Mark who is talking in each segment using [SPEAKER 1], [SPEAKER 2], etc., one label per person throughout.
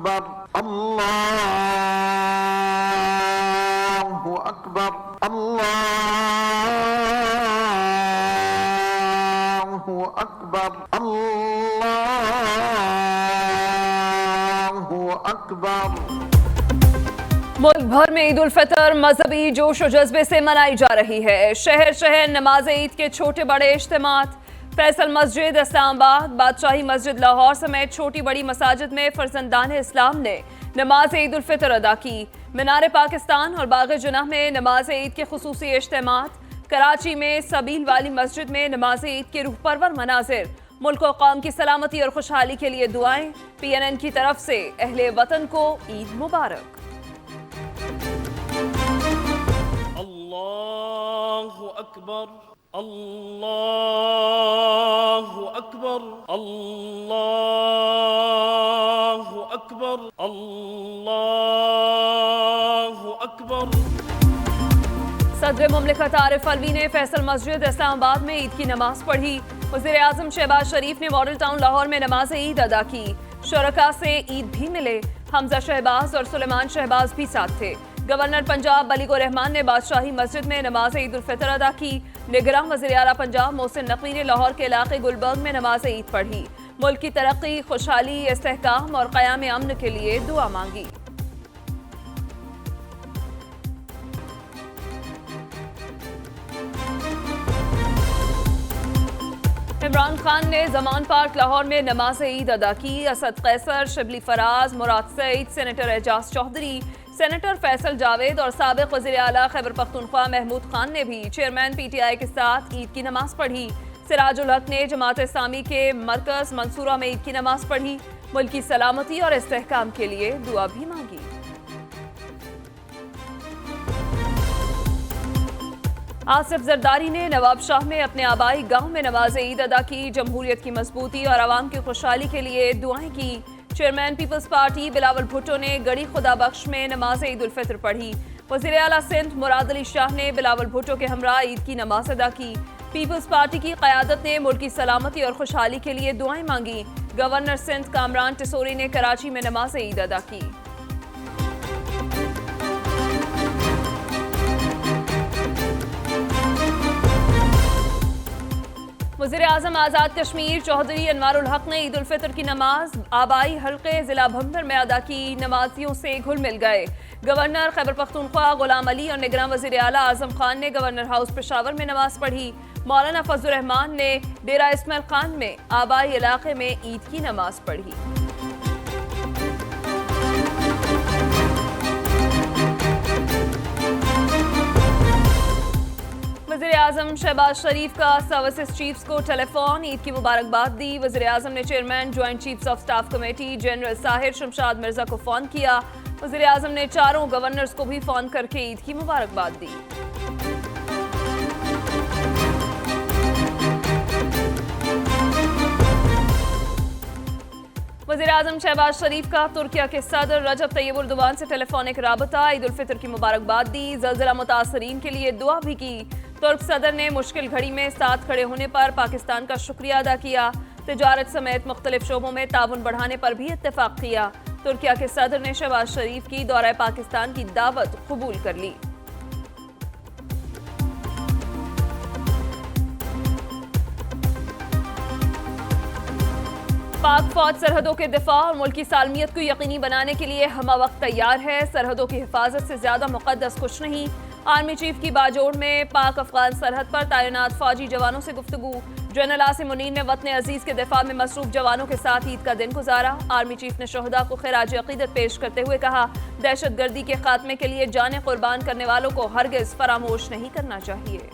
[SPEAKER 1] أكبر الله أكبر الله أكبر الله أكبر
[SPEAKER 2] मुल्क भर में ईद उल फितर मजहबी जोश और जज्बे से मनाई जा रही है। शहर शहर नमाज ईद के छोटे बड़े इज्तिमात। फैसल मस्जिद इस्लामाबाद, बादशाही मस्जिद लाहौर समेत छोटी बड़ी मसाजिद में फर्जंदान इस्लाम ने नमाज ईद उल फितर अदा की। मीनार पाकिस्तान और बाग जुनाह में नमाज ईद के खुसूसी इज्तिमात। कराची में सबील वाली मस्जिद में नमाज ईद के रूह परवर मनाजिर। मुल्क और कौम की सलामती और खुशहाली के लिए दुआएं। PNN की तरफ से अहले वतन को ईद मुबारक।
[SPEAKER 3] अल्लाहु अकबर अल्लाहु अकबर अल्लाहु अकबर अल्लाहु अकबर।
[SPEAKER 2] सदर मुमलिकत आरिफ अलवी ने फैसल मस्जिद इस्लामाबाद में ईद की नमाज पढ़ी। वज़ीर आज़म शहबाज शरीफ ने मॉडल टाउन लाहौर में नमाज ईद अदा की। शुरका से ईद भी मिले। हमजा शहबाज और सुलेमान शहबाज भी साथ थे। गवर्नर पंजाब बलीगो रहमान ने बादशाही मस्जिद में नमाज ईद उल फितर अदा की। निगरान वज़ीर आला पंजाब मोहसिन नकवी ने लाहौर के इलाके गुलबर्ग में नमाज ईद पढ़ी। मुल्क की तरक्की, खुशहाली, इस्तेहकाम और क़याम अमन के लिए दुआ मांगी। इमरान खान ने जमान पार्क लाहौर में नमाज ईद अदा की। असद कैसर, शिबली फराज, मुराद सईद, सेनेटर एजाज चौधरी, सेनेटर फैसल जावेद और साबिक वज़ीर आला खैबर पख्तूनख्वा महमूद खान ने भी चेयरमैन PTI के साथ ईद की नमाज पढ़ी। सिराजुल हक ने जमात इस्लामी के मरकज मंसूरा में ईद की नमाज पढ़ी। मुल्क की सलामती और इस्तेहकाम के लिए दुआ भी मांगी। आसिफ जरदारी ने नवाब शाह में अपने आबाई गांव में नमाज ईद अदा की। जमहूरियत की मजबूती और आवाम की खुशहाली के लिए दुआएं की। चेयरमैन पीपल्स पार्टी बिलावल भुट्टो ने गड़ी खुदा बख्श में नमाज ईद उल फितर पढ़ी। वज़ीर आला सिंध मुराद अली शाह ने बिलावल भुट्टो के हमरा ईद की नमाज अदा की। पीपल्स पार्टी की क़यादत ने मुल्क की सलामती और खुशहाली के लिए दुआएं मांगी। गवर्नर सिंध कामरान टिसोरी ने कराची में नमाज ईद अदा की। वज़ीर आज़म आज़ाद कश्मीर चौधरी अनवारुल हक ने ईद उल फितर की नमाज आबाई हल्के जिला भंबर में अदा की। नमाजियों से घुल मिल गए। गवर्नर खैबर पख्तूनख्वा गुलाम अली और निगरान वज़ीर आला आज़म खान ने गवर्नर हाउस पेशावर में नमाज पढ़ी। मौलाना फजलुर रहमान ने डेरा इस्माइल खान में आबाई इलाके में ईद की नमाज पढ़ी। वज़ीर आज़म शहबाज शरीफ का सर्विसेज चीफ्स को टेलीफोन ईद की मुबारकबाद दी। वज़ीर आज़म ने chairman joint chiefs of staff committee general Sahir Shamshad Mirza को फ़ोन किया। वज़ीर आज़म ने चारों गवर्नर्स को भी फ़ोन करके ईद की मुबारकबाद दी। वज़ीर आज़म शहबाज शरीफ का तुर्किया के सदर रजब तैयब एर्दोगान से टेलीफोनिक राबता। ईद उल फितर की मुबारकबाद दी। ज़लज़ला मुतासरीन के लिए दुआ भी की। तुर्क सदर ने मुश्किल घड़ी में साथ खड़े होने पर पाकिस्तान का शुक्रिया अदा किया। तिजारत समेत मुख्तलिफ शोबों में ताउन बढ़ाने पर भी इत्तेफाक किया। तुर्किया के सदर ने शहबाज शरीफ की दौरा पाकिस्तान की दावत कबूल कर ली। पाक फौज सरहदों के दिफा और मुल्क की सालमियत को यकीनी बनाने के लिए हमा वक्त तैयार है। सरहदों की हिफाजत से ज्यादा मुकद्दस कुछ नहीं। आर्मी चीफ की बाजोड़ में पाक अफगान सरहद पर तैनात फौजी जवानों से गुफ्तगू। जनरल आसिम मुनीर ने वतन अजीज के दिफा में मसरूफ जवानों के साथ ईद का दिन गुजारा। आर्मी चीफ ने शहदा को खिराज अकीदत पेश करते हुए कहा, दहशत गर्दी के खात्मे के लिए जानें कुर्बान करने वालों को हरगिज फरामोश नहीं करना चाहिए।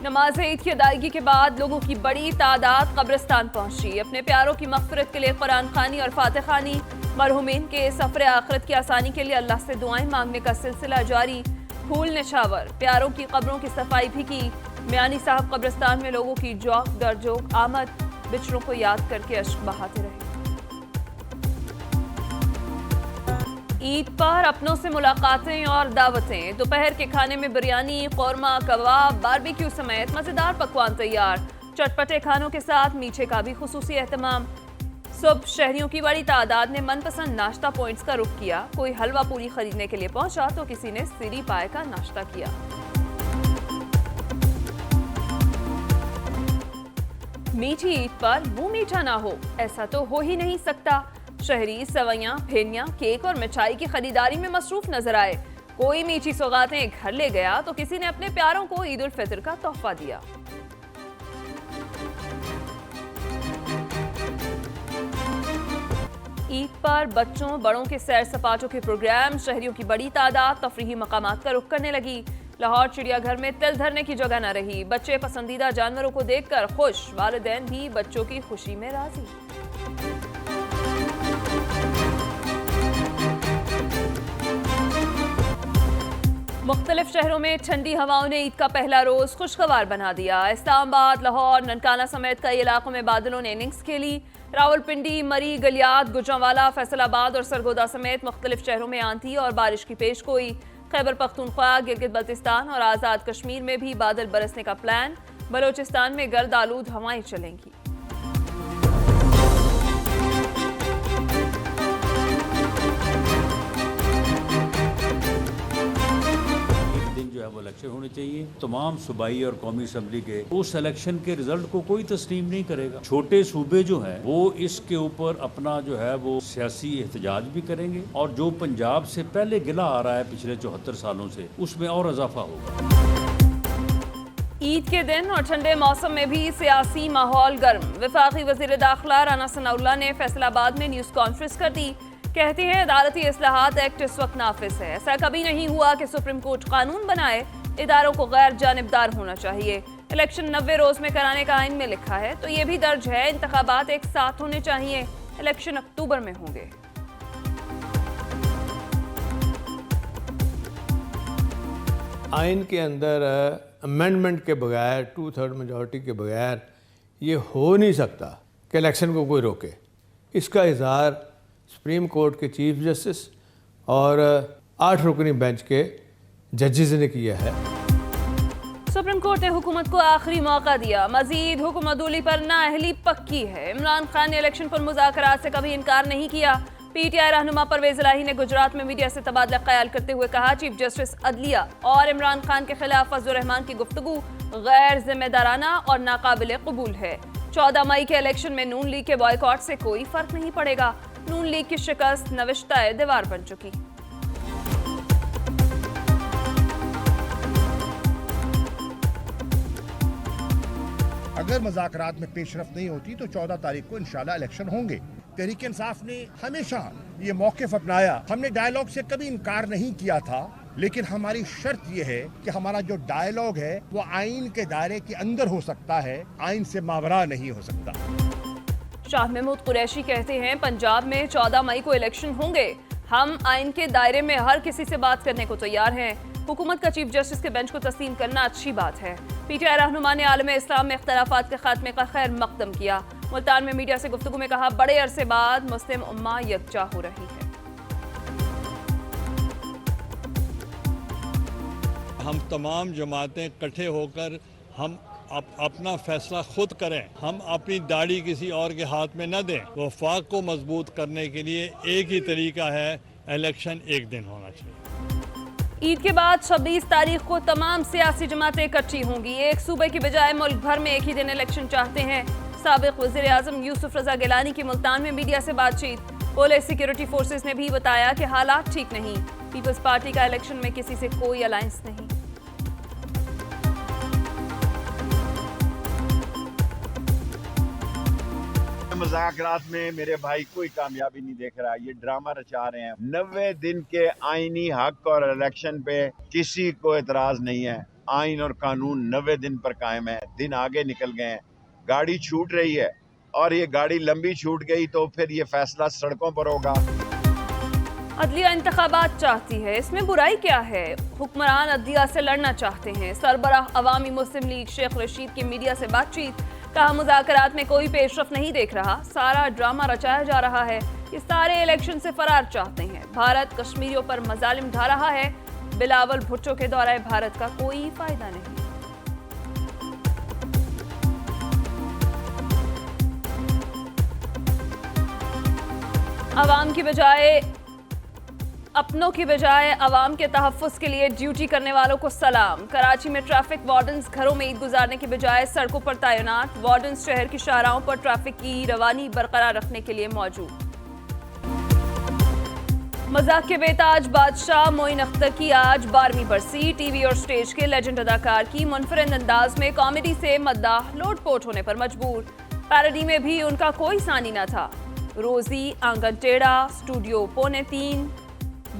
[SPEAKER 2] नमाज ईद की अदायगी के बाद लोगों की बड़ी तादाद कब्रिस्तान पहुंची। अपने प्यारों की मग़फ़िरत के लिए कुरान खानी और फातिह खानी। मरहूमीन के सफ़र आखिरत की आसानी के लिए अल्लाह से दुआएं मांगने का सिलसिला जारी। फूल निछावर प्यारों की कब्रों की सफाई भी की। मियानी साहब कब्रिस्तान में लोगों की जौक दर जौक आमद। बिछड़ों को याद करके अश्क बहाते रहे। عید پر اپنوں سے ملاقاتیں اور دعوتیں، دوپہر کے کھانے میں بریانی، قورمہ، کباب، باربیکیو سمیت مزیدار پکوان تیار، چٹپٹے کھانوں کے ساتھ میٹھے کا بھی خصوصی اہتمام۔ صبح شہریوں کی بڑی تعداد نے من پسند ناشتہ پوائنٹس کا رخ کیا، کوئی حلوہ پوری خریدنے کے لیے پہنچا تو کسی نے سری پائے کا ناشتہ کیا۔ میٹھی عید پر منہ میٹھا نہ ہو، ایسا تو ہو ہی نہیں سکتا۔ شہری سوئیاں، پھینیاں، کیک اور مٹھائی کی خریداری میں مصروف نظر آئے۔ کوئی میٹھی سوغاتیں گھر لے گیا تو کسی نے اپنے پیاروں کو عید الفطر کا تحفہ دیا۔ عید پر بچوں بڑوں کے سیر سپاٹوں کے پروگرام، شہریوں کی بڑی تعداد تفریحی مقامات کا رخ کرنے لگی۔ لاہور چڑیا گھر میں تل دھرنے کی جگہ نہ رہی، بچے پسندیدہ جانوروں کو دیکھ کر خوش، والدین بھی بچوں کی خوشی میں راضی۔ مختلف شہروں میں ٹھنڈی ہواؤں نے عید کا پہلا روز خوشگوار بنا دیا۔ اسلام آباد، لاہور، ننکانہ سمیت کئی علاقوں میں بادلوں نے اننگز کھیلی۔ راولپنڈی، مری، گلیات، گوجرانوالہ، فیصل آباد اور سرگودا سمیت مختلف شہروں میں آندھی اور بارش کی پیش گوئی۔ خیبر پختونخوا، گلگت بلتستان اور آزاد کشمیر میں بھی بادل برسنے کا پلان۔ بلوچستان میں گرد آلود ہوائیں چلیں گی۔
[SPEAKER 4] وہ الیکشن ہونے چاہیے۔ تمام صوبائی اور قومی اسمبلی کے اس الیکشن کے رزلٹ کو کوئی تسلیم نہیں کرے گا۔ چھوٹے صوبے جو ہیں وہ اس کے اوپر اپنا جو ہے وہ سیاسی احتجاج بھی کریں گے، اور جو پنجاب سے پہلے گلہ آ رہا ہے پچھلے 74 سالوں سے، اس میں اور اضافہ ہوگا۔
[SPEAKER 2] عید کے دن اور ٹھنڈے موسم میں بھی سیاسی ماحول گرم۔ وفاقی وزیر داخلہ رانا ثناءاللہ نے فیصل آباد میں نیوز کانفرنس کر دی۔ کہتے ہیں عدالتی اصلاحات ایکٹ اس وقت نافذ ہے، ایسا کبھی نہیں ہوا کہ سپریم کورٹ قانون بنائے، اداروں کو غیر جانبدار ہونا چاہیے۔ الیکشن 90 روز میں کرانے کا آئین میں لکھا ہے تو یہ بھی درج ہے، انتخابات ایک ساتھ ہونے چاہیے، الیکشن اکتوبر میں ہوں گے۔
[SPEAKER 5] آئین کے اندر امینڈمنٹ کے بغیر، 2/3 میجورٹی کے بغیر یہ ہو نہیں سکتا کہ الیکشن کو کوئی روکے۔ اس کا اظہار سپریم کورٹ کے چیف جسٹس اور 8 رکنی بینچ کے ججز نے کیا ہے۔
[SPEAKER 2] سپریم کورٹ نے حکومت کو آخری موقع دیا، مزید حکم عدولی پر نااہلی پکی ہے۔ عمران خان نے الیکشن پر مذاکرات سے کبھی انکار نہیں کیا۔ پی ٹی آئی رہنما پرویز الہی نے گجرات میں میڈیا سے تبادلہ خیال کرتے ہوئے کہا، چیف جسٹس عدلیہ اور عمران خان کے خلاف فضل الرحمان کی گفتگو غیر ذمہ دارانہ اور ناقابل قبول ہے۔ 14 مئی کے الیکشن میں نون لیگ کے بائیکاٹ سے کوئی فرق نہیں پڑے گا۔ نون لیگ کی شکست نوشتہ دیوار بن چکی۔
[SPEAKER 6] اگر مذاکرات میں پیش رفت نہیں ہوتی تو 14 تاریخ کو انشاءاللہ الیکشن ہوں گے۔ تحریک انصاف نے ہمیشہ یہ موقف اپنایا، ہم نے ڈائیلاگ سے کبھی انکار نہیں کیا تھا، لیکن ہماری شرط یہ ہے کہ ہمارا جو ڈائیلاگ ہے وہ آئین کے دائرے کے اندر ہو سکتا ہے، آئین سے ماورا نہیں ہو سکتا۔
[SPEAKER 2] شاہ محمود قریشی کہتے ہیں، پنجاب میں 14 مئی کو الیکشن ہوں گے، ہم آئین کے دائرے میں ہر کسی سے بات کرنے کو تیار ہیں۔ حکومت کا چیف جسٹس کے بینچ کو تسلیم کرنا اچھی بات ہے۔ پی ٹی آئی رہنما نے عالم اسلام میں اختلافات کے خاتمے کا خیر مقدم کیا۔ ملتان میں میڈیا سے گفتگو میں کہا، بڑے عرصے بعد مسلم امہ یکجا ہو رہی ہے۔
[SPEAKER 7] ہم تمام جماعتیں اکٹھے ہو کر ہم اپنا فیصلہ خود کریں، ہم اپنی داڑھی کسی اور کے ہاتھ میں نہ دیں۔ وفاق کو مضبوط کرنے کے لیے ایک ہی طریقہ ہے، الیکشن ایک دن ہونا چاہیے۔
[SPEAKER 2] عید کے بعد 26 تاریخ کو تمام سیاسی جماعتیں اکٹھی ہوں گی۔ ایک صوبے کی بجائے ملک بھر میں ایک ہی دن الیکشن چاہتے ہیں۔ سابق وزیر اعظم یوسف رضا گیلانی کی ملتان میں میڈیا سے بات چیت۔ پولیس سیکیورٹی فورسز نے بھی بتایا کہ حالات ٹھیک نہیں۔ پیپلز پارٹی کا الیکشن میں کسی سے کوئی الائنس نہیں۔
[SPEAKER 8] مذاکرات میں میرے بھائی کوئی کامیابی نہیں دیکھ رہا، یہ ڈرامہ رچا رہے ہیں۔ 90 دن کے آئینی حق اور الیکشن پہ کسی کو اعتراض نہیں ہے۔ آئین اور قانون 90 دن پر قائم ہے، دن آگے نکل گئے ہیں، گاڑی چھوٹ رہی ہے، اور یہ گاڑی لمبی چھوٹ گئی تو پھر یہ فیصلہ سڑکوں پر ہوگا۔
[SPEAKER 2] عدلیہ انتخابات چاہتی ہے، اس میں برائی کیا ہے؟ حکمران عدلیہ سے لڑنا چاہتے ہیں۔ سربراہ عوامی مسلم لیگ شیخ رشید کی میڈیا سے بات چیت، کہا مذاکرات میں کوئی پیش رفت نہیں دیکھ رہا، سارا ڈرامہ رچایا جا رہا ہے، یہ سارے الیکشن سے فرار چاہتے ہیں۔ भारत कश्मीरियों पर मजालिम ढा रहा है, बिलावल भुट्टो के दौरे भारत का कोई फायदा नहीं। अवाम की बजाय अपनों की बजाय अवाम के तहफ़्फ़ुज़ के लिए ड्यूटी करने वालों को सलाम। कराची में ट्रैफिक वार्डन्स घरों में ईद गुजारने के बजाय सड़कों पर तैनात। वार्डन्स शहर की शाहराहों पर ट्रैफिक की रवानी बरकरार रखने के लिए मौजूद। मजाक के बेताज बादशाह मोइन अख्तर की आज 12वीं बरसी। टीवी और स्टेज के लेजेंड अदाकार की मुनफरिद अंदाज में कॉमेडी से मद्दाह लोटपोट होने पर मजबूर। पैरोडी में भी उनका कोई सानी न था। रोजी, आंगन टेढ़ा, स्टूडियो पौने 3,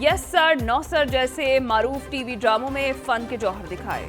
[SPEAKER 2] यस सर, नो सर जैसे मारूफ टीवी ड्रामों में फन के जौहर दिखाए।